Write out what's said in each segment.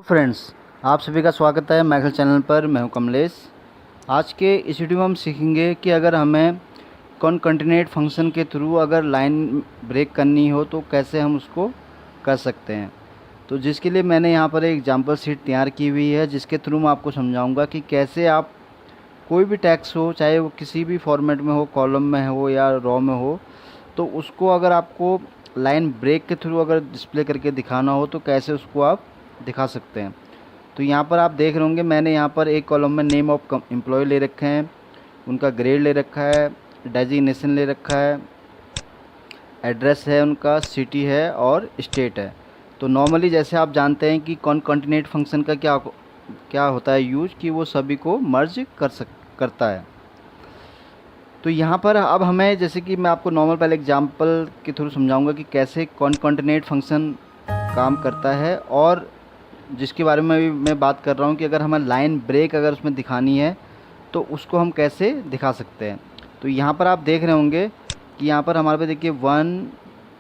Friends, आप सभी का स्वागत है मैथल चैनल पर। मैं हूं कमलेश। आज के इस वीडियो में हम सीखेंगे कि अगर हमें कॉनकैटिनेट फंक्शन के थ्रू अगर लाइन ब्रेक करनी हो तो कैसे हम उसको कर सकते हैं। तो जिसके लिए मैंने यहाँ पर एक एग्जांपल शीट तैयार की हुई है, जिसके थ्रू मैं आपको समझाऊंगा कि कैसे आप कोई भी टेक्स्ट हो, चाहे वो किसी भी फॉर्मेट में हो, कॉलम में हो या रॉ में हो, तो उसको अगर आपको लाइन ब्रेक के थ्रू अगर डिस्प्ले करके दिखाना हो तो कैसे उसको आप दिखा सकते हैं। तो यहाँ पर आप देख रहे होंगे मैंने यहाँ पर एक कॉलम में नेम ऑफ एम्प्लॉय ले रखे हैं, उनका ग्रेड ले रखा है, डेजिग्नेशन ले रखा है, एड्रेस है उनका, सिटी है और स्टेट है। तो नॉर्मली जैसे आप जानते हैं कि कॉनकैटिनेट फंक्शन का क्या होता है यूज, कि वो सभी को मर्ज करता है। तो यहाँ पर अब हमें, जैसे कि मैं आपको नॉर्मल पहले एग्जांपल के थ्रू समझाऊंगा कि कैसे कॉनकैटिनेट फंक्शन काम करता है, और जिसके बारे में भी मैं बात कर रहा हूँ कि अगर हमें लाइन ब्रेक अगर उसमें दिखानी है तो उसको हम कैसे दिखा सकते हैं। तो यहाँ पर आप देख रहे होंगे कि यहाँ पर हमारे पे देखिए 1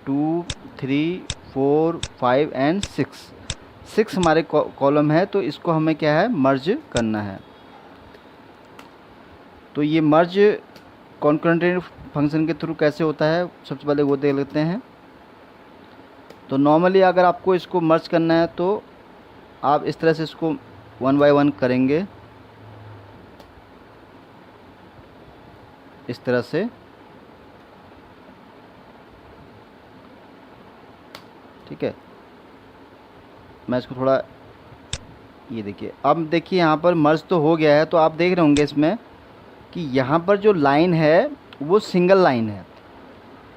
2 3 4 5 एंड 6 हमारे कॉलम है। तो इसको हमें क्या है, मर्ज करना है। तो ये मर्ज कॉनकैटिनेट फंक्शन के थ्रू कैसे होता है, सबसे पहले वो देख लेते हैं। तो नॉर्मली अगर आपको इसको मर्ज करना है तो आप इस तरह से इसको 1 बाय 1 करेंगे, इस तरह से। ठीक है, मैं इसको थोड़ा, ये देखिए, अब देखिए यहाँ पर मर्ज तो हो गया है। तो आप देख रहे होंगे इसमें कि यहाँ पर जो लाइन है वो सिंगल लाइन है।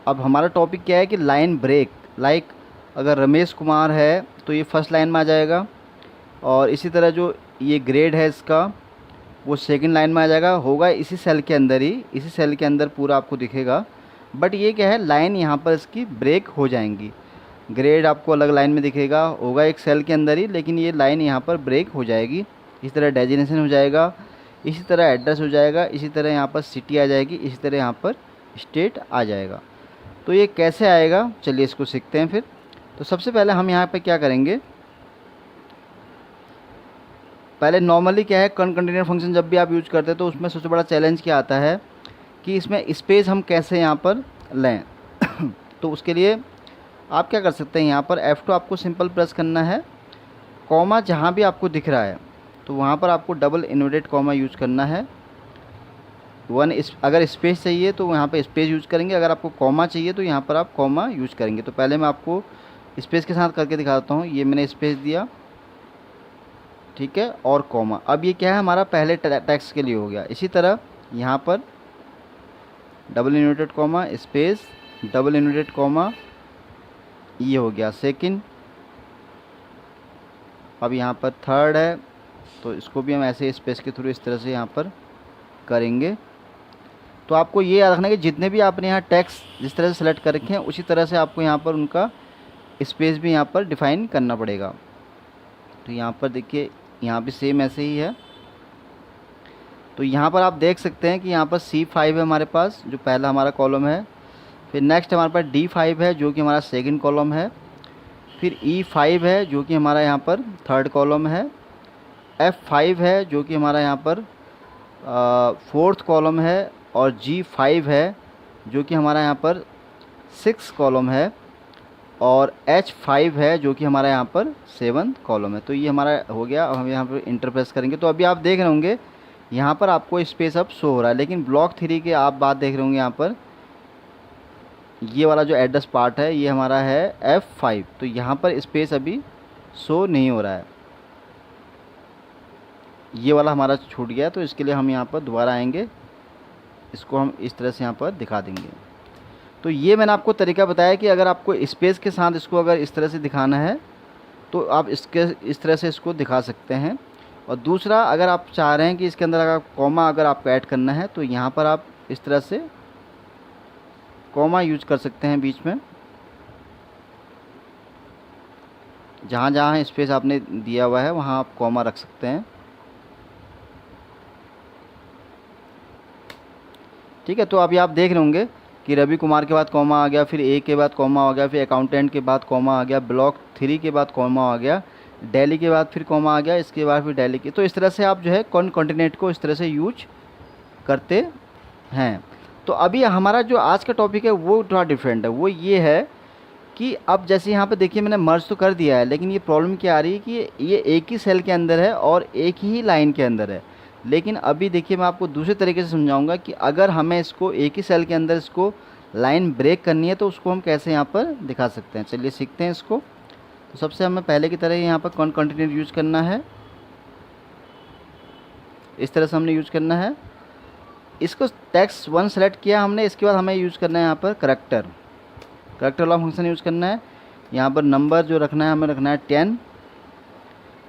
अब हमारा टॉपिक क्या है कि लाइन ब्रेक, लाइक अगर रमेश कुमार है तो ये फर्स्ट लाइन में आ जाएगा, और इसी तरह जो ये ग्रेड है इसका वो सेकंड लाइन में आ जाएगा, होगा इसी सेल के अंदर ही, इसी सेल के अंदर पूरा आपको दिखेगा। बट ये क्या है, लाइन यहाँ पर इसकी ब्रेक हो जाएंगी। ग्रेड आपको अलग लाइन में दिखेगा, होगा एक सेल के अंदर ही, लेकिन ये लाइन यहाँ पर ब्रेक हो जाएगी। इसी तरह डेजिग्नेशन हो जाएगा, इसी तरह एड्रेस हो जाएगा, इसी तरह यहाँ पर सिटी आ जाएगी, इसी तरह यहाँ पर स्टेट आ जाएगा। तो ये कैसे आएगा, चलिए इसको सीखते हैं फिर। तो सबसे पहले हम यहाँ पर क्या करेंगे, पहले नॉर्मली क्या है, कॉनकैटिनेट फंक्शन जब भी आप यूज करते हैं तो उसमें सबसे बड़ा चैलेंज क्या आता है कि इसमें स्पेस हम कैसे यहाँ पर लें। तो उसके लिए आप क्या कर सकते हैं, यहाँ पर F2 आपको सिंपल प्रेस करना है, कॉमा जहाँ भी आपको दिख रहा है तो वहाँ पर आपको डबल इन्वर्टेड कॉमा यूज करना है। अगर स्पेस चाहिए तो यहाँ पर स्पेस यूज करेंगे, अगर आपको कॉमा चाहिए तो यहाँ पर आप कॉमा यूज करेंगे। तो पहले मैं आपको स्पेस के साथ करके दिखाता हूँ। ये मैंने स्पेस दिया, ठीक है, और कॉमा। अब ये क्या है, हमारा पहले टेक्स्ट के लिए हो गया। इसी तरह यहाँ पर double inverted comma, space, double inverted comma, ये हो गया सेकंड। अब यहाँ पर थर्ड है तो इसको भी हम ऐसे स्पेस के थ्रू इस तरह से यहाँ पर करेंगे। तो आपको ये याद रखना है कि जितने भी आपने यहाँ टेक्स्ट जिस तरह से सेलेक्ट कर रखे हैं उसी तरह से आपको यहाँ पर उनका स्पेस भी यहाँ पर डिफाइन करना पड़ेगा। तो यहाँ पर देखिए, यहाँ भी सेम ऐसे ही है। तो यहाँ पर आप देख सकते हैं कि यहाँ पर C5 है हमारे पास, जो पहला हमारा कॉलम है। फिर नेक्स्ट हमारे पास D5 है जो कि हमारा सेकंड कॉलम है। फिर E5 है जो कि हमारा यहाँ पर थर्ड कॉलम है। F5 है जो कि हमारा यहाँ पर फोर्थ कॉलम है। और G5 है जो कि हमारा यहाँ पर सिक्स कॉलम है। और H5 है जो कि हमारा यहाँ पर 7th कॉलम है। तो ये हमारा हो गया। अब हम यहाँ पर इंटर प्रेस करेंगे तो अभी आप देख रहे होंगे यहाँ पर आपको स्पेस अब शो हो रहा है, लेकिन ब्लॉक 3 के आप बात देख रहे होंगे यहाँ पर ये वाला जो एड्रेस पार्ट है ये हमारा है F5। तो यहाँ पर स्पेस अभी शो नहीं हो रहा है, ये वाला हमारा छूट गया। तो इसके लिए हम यहाँ पर दोबारा आएंगे, इसको हम इस तरह से यहाँ पर दिखा देंगे। तो ये मैंने आपको तरीका बताया कि अगर आपको स्पेस के साथ इसको अगर इस तरह से दिखाना है तो आप इस तरह से इसको दिखा सकते हैं। और दूसरा, अगर आप चाह रहे हैं कि इसके अंदर अगर कॉमा अगर आपको ऐड करना है तो यहाँ पर आप इस तरह से कॉमा यूज कर सकते हैं बीच में, जहाँ जहाँ स्पेस आपने दिया हुआ है वहाँ आप कॉमा रख सकते हैं। ठीक है, तो अभी आप देख रहे होंगे कि रवि कुमार के बाद कॉमा आ गया, फिर ए के बाद कॉमा आ गया, फिर अकाउंटेंट के बाद कॉमा आ गया, ब्लॉक 3 के बाद कॉमा आ गया, दिल्ली के बाद फिर कॉमा आ गया, इसके बाद फिर दिल्ली के। तो इस तरह से आप जो है कॉन्टिनेंट को इस तरह से यूज करते हैं। तो अभी हमारा जो आज का टॉपिक है वो थोड़ा डिफरेंट है। वो ये है कि अब जैसे यहाँ पे देखिए मैंने मर्ज तो कर दिया है, लेकिन ये प्रॉब्लम क्या आ रही है कि ये एक ही सेल के अंदर है और एक ही लाइन के अंदर है। लेकिन अभी देखिए मैं आपको दूसरे तरीके से समझाऊंगा कि अगर हमें इसको एक ही सेल के अंदर इसको लाइन ब्रेक करनी है तो उसको हम कैसे यहाँ पर दिखा सकते हैं। चलिए सीखते हैं इसको। तो सबसे हमें पहले की तरह यहाँ पर कंटिन्यू यूज करना है, इस तरह से हमने यूज करना है। इसको टेक्स्ट 1 सेलेक्ट किया हमने, इसके बाद हमें यूज़ करना है यहाँ पर करेक्टर वाला फंक्शन यूज़ करना है। यहाँ पर नंबर जो रखना है हमें रखना है 10।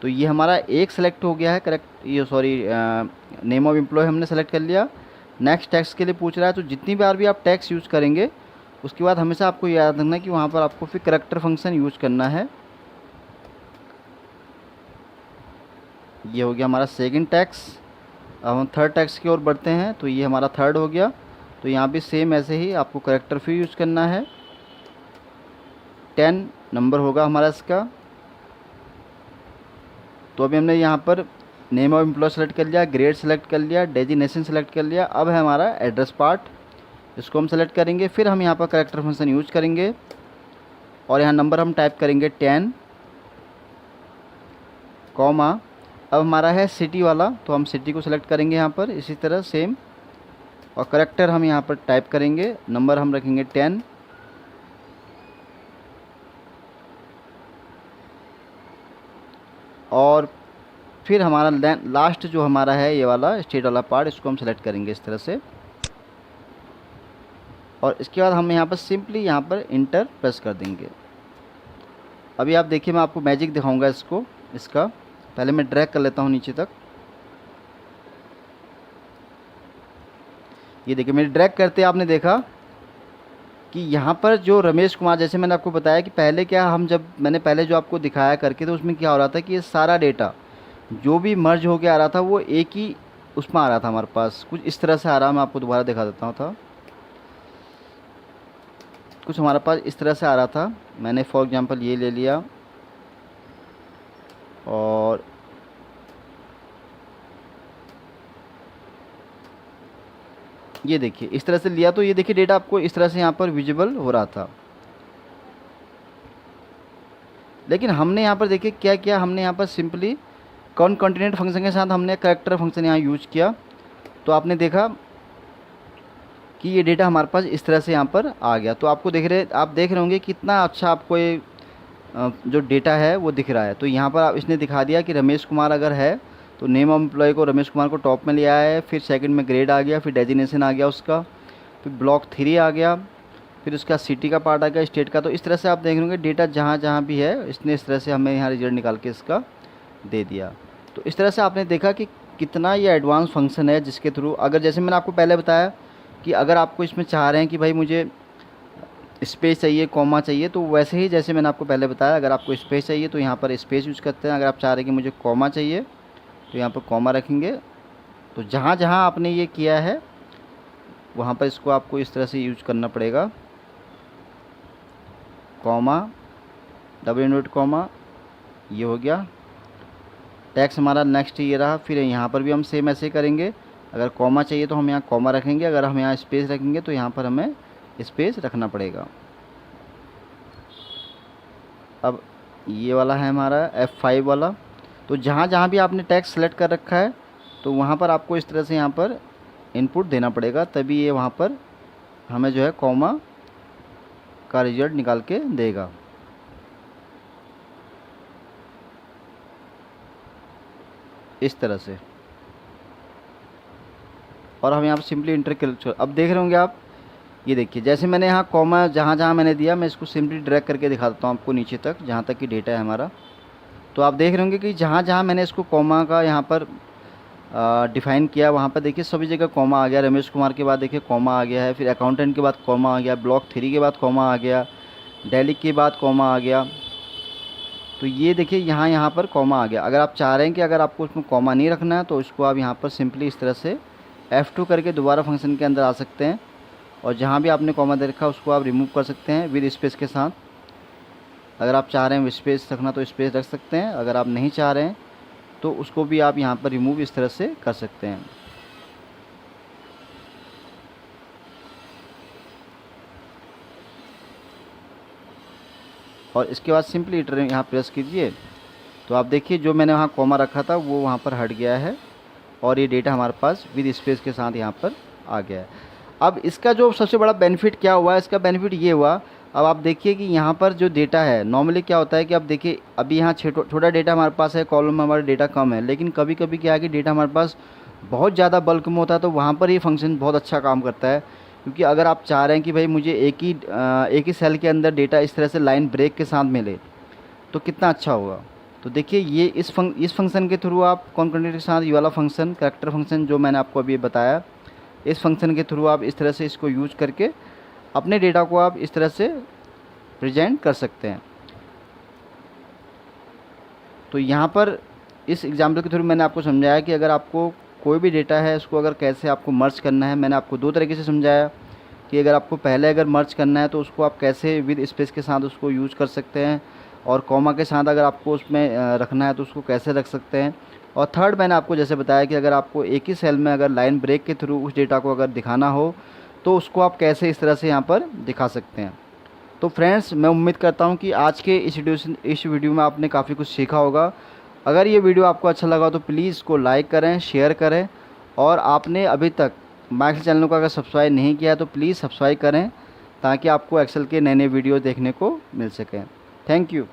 तो ये हमारा एक सेलेक्ट हो गया है, करेक्ट ये सॉरी नेम ऑफ एम्प्लॉय हमने सेलेक्ट कर लिया। नेक्स्ट टैक्स के लिए पूछ रहा है, तो जितनी बार भी आप टैक्स यूज़ करेंगे उसके बाद हमेशा आपको याद रखना है कि वहाँ पर आपको फिर करेक्टर फंक्शन यूज़ करना है। ये हो गया हमारा सेकंड टैक्स। अब हम थर्ड टैक्स की ओर बढ़ते हैं, तो ये हमारा थर्ड हो गया। तो यहाँ भी सेम ऐसे ही आपको करेक्टर फिर यूज़ करना है। 10 नंबर होगा हमारा इसका। तो अभी हमने यहाँ पर नेम ऑफ एम्प्लॉय सेलेक्ट कर लिया, ग्रेड सेलेक्ट कर लिया, डेजिग्नेशन सेलेक्ट कर लिया। अब है हमारा एड्रेस पार्ट, इसको हम सेलेक्ट करेंगे। फिर हम यहाँ पर करेक्टर फंक्शन यूज करेंगे और यहाँ नंबर हम टाइप करेंगे 10, कॉमा। अब हमारा है सिटी वाला, तो हम सिटी को सेलेक्ट करेंगे यहाँ पर इसी तरह सेम, और करेक्टर हम यहाँ पर टाइप करेंगे, नंबर हम रखेंगे 10, और फिर हमारा लास्ट जो हमारा है ये वाला स्टेट वाला पार्ट, इसको हम सेलेक्ट करेंगे इस तरह से। और इसके बाद हम यहाँ पर सिंपली यहाँ पर इंटर प्रेस कर देंगे। अभी आप देखिए मैं आपको मैजिक दिखाऊंगा इसका। पहले मैं ड्रैग कर लेता हूँ नीचे तक। ये देखिए मेरे ड्रैग करते आपने देखा कि यहाँ पर जो रमेश कुमार, जैसे मैंने आपको बताया कि पहले क्या मैंने पहले जो आपको दिखाया करके, तो उसमें क्या हो रहा था कि ये सारा डेटा जो भी मर्ज हो के आ रहा था वो एक ही उसमें आ रहा था हमारे पास। कुछ इस तरह से आ रहा, मैं आपको दोबारा दिखा देता हूँ था। कुछ हमारे पास इस तरह से आ रहा था। मैंने फॉर एग्जांपल ये ले लिया और ये देखिए इस तरह से लिया, तो ये देखिए डेटा आपको इस तरह से यहाँ पर विजिबल हो रहा था। लेकिन हमने यहाँ पर देखिए क्या किया, हमने यहाँ पर सिंपली कॉन्टिनेंट फंक्शन के साथ हमने करेक्टर फंक्शन यहाँ यूज किया। तो आपने देखा कि ये डेटा हमारे पास इस तरह से यहाँ पर आ गया। तो आप देख रहे होंगे कितना अच्छा आपको ये जो डेटा है वो दिख रहा है। तो यहाँ पर इसने दिखा दिया कि रमेश कुमार अगर है तो नेम ऑफ एम्प्लॉय को रमेश कुमार को टॉप में ले आया है, फिर सेकंड में ग्रेड आ गया, फिर डेजिग्नेशन आ गया उसका, फिर ब्लॉक 3 आ गया, फिर उसका सिटी का पार्ट आ गया, स्टेट का। तो इस तरह से आप देख रहे डेटा जहाँ जहाँ भी है इसने इस तरह से हमें यहाँ रिजल्ट निकाल के इसका दे दिया। तो इस तरह से आपने देखा कि कितना ये एडवांस फंक्शन है, जिसके थ्रू अगर जैसे मैंने आपको पहले बताया कि अगर आपको इसमें चाह रहे हैं कि भाई मुझे स्पेस चाहिए, कॉमा चाहिए, तो वैसे ही जैसे मैंने आपको पहले बताया, अगर आपको स्पेस चाहिए तो यहाँ पर स्पेस यूज़ करते हैं। अगर आप चाह रहे हैं कि मुझे कॉमा चाहिए तो यहाँ पर कॉमा रखेंगे। तो जहाँ जहाँ आपने ये किया है वहाँ पर इसको आपको इस तरह से यूज करना पड़ेगा, कॉमा, डबल इनवर्ट कॉमा, ये हो गया। टैक्स हमारा नेक्स्ट ये रहा। फिर यहाँ पर भी हम सेम ऐसे करेंगे। अगर कॉमा चाहिए तो हम यहाँ कॉमा रखेंगे, अगर हम यहाँ स्पेस रखेंगे तो यहाँ पर हमें स्पेस रखना पड़ेगा। अब ये वाला है हमारा F5 वाला। तो जहाँ जहाँ भी आपने टैक्स सेलेक्ट कर रखा है तो वहाँ पर आपको इस तरह से यहाँ पर इनपुट देना पड़ेगा, तभी ये वहाँ पर हमें जो है कॉमा का रिजल्ट निकाल के देगा। इस तरह से। और हम यहाँ पर सिंपली इंटर कर, अब देख रहे होंगे आप, ये देखिए जैसे मैंने यहाँ कॉमा जहाँ जहाँ मैंने दिया, मैं इसको सिंपली ड्रैग करके दिखा देता हूँ आपको नीचे तक, जहाँ तक कि डेटा है हमारा। तो आप देख रहे होंगे कि जहाँ जहाँ मैंने इसको कॉमा का यहाँ पर डिफ़ाइन किया, वहाँ पर देखिए सभी जगह कॉमा आ गया। रमेश कुमार के बाद देखिए कॉमा आ गया है, फिर अकाउंटेंट के बाद कॉमा आ गया, ब्लॉक 3 के बाद कॉमा आ गया, दिल्ली के बाद कॉमा आ गया। तो ये देखिए यहाँ पर कॉमा आ गया। अगर आप चाह रहे हैं कि अगर आपको उसमें कॉमा नहीं रखना है तो इसको आप यहाँ पर सिंपली इस तरह से F2 करके दोबारा फंक्शन के अंदर आ सकते हैं, और जहाँ भी आपने कॉमा दे रखा है उसको आप रिमूव कर सकते हैं विद स्पेस के साथ। अगर आप चाह रहे हैं स्पेस रखना तो स्पेस रख सकते हैं, अगर आप नहीं चाह रहे हैं तो उसको भी आप यहाँ पर रिमूव इस तरह से कर सकते हैं। और इसके बाद सिंपली एंटर यहाँ प्रेस कीजिए तो आप देखिए जो मैंने वहाँ कॉमा रखा था वो वहाँ पर हट गया है और ये डेटा हमारे पास विद स्पेस के साथ यहाँ पर आ गया है। अब इसका जो सबसे बड़ा बेनिफिट क्या हुआ, इसका बेनिफिट ये हुआ, अब आप देखिए कि यहाँ पर जो डेटा है नॉर्मली क्या होता है कि आप देखिए अभी यहाँ छोटा डेटा हमारे पास है, कॉलम में हमारा डेटा कम है, लेकिन कभी कभी क्या है कि डेटा हमारे पास बहुत ज़्यादा बल्क में होता है, तो वहाँ पर ये फंक्शन बहुत अच्छा काम करता है। क्योंकि अगर आप चाह रहे हैं कि भाई मुझे एक ही सेल के अंदर डेटा इस तरह से लाइन ब्रेक के साथ मिले तो कितना अच्छा होगा। तो देखिए ये इस फंक्शन के थ्रू आप कॉन्कैटिनेट के साथ ये वाला फंक्शन कैरेक्टर फंक्शन जो मैंने आपको अभी बताया, इस फंक्शन के थ्रू आप इस तरह से इसको यूज करके अपने डेटा को आप इस तरह से प्रेजेंट कर सकते हैं। तो यहाँ पर इस एग्जाम्पल के थ्रू मैंने आपको समझाया कि अगर आपको कोई भी डेटा है उसको अगर कैसे आपको मर्ज करना है। मैंने आपको दो तरीके से समझाया कि अगर आपको पहले अगर मर्ज करना है तो उसको आप कैसे विद स्पेस के साथ उसको यूज़ कर सकते हैं, और कॉमा के साथ अगर आपको उसमें रखना है तो उसको कैसे रख सकते हैं। और थर्ड मैंने आपको जैसे बताया कि अगर आपको एक ही सेल में अगर लाइन ब्रेक के थ्रू उस डेटा को अगर दिखाना हो तो उसको आप कैसे इस तरह से यहाँ पर दिखा सकते हैं। तो फ्रेंड्स मैं उम्मीद करता हूँ कि आज के इस वीडियो में आपने काफ़ी कुछ सीखा होगा। अगर ये वीडियो आपको अच्छा लगा तो प्लीज़ इसको लाइक करें, शेयर करें, और आपने अभी तक मैक्सल चैनल को अगर सब्सक्राइब नहीं किया तो प्लीज़ सब्सक्राइब करें ताकि आपको एक्सेल के नए नए वीडियो देखने को मिल सकें। Thank you.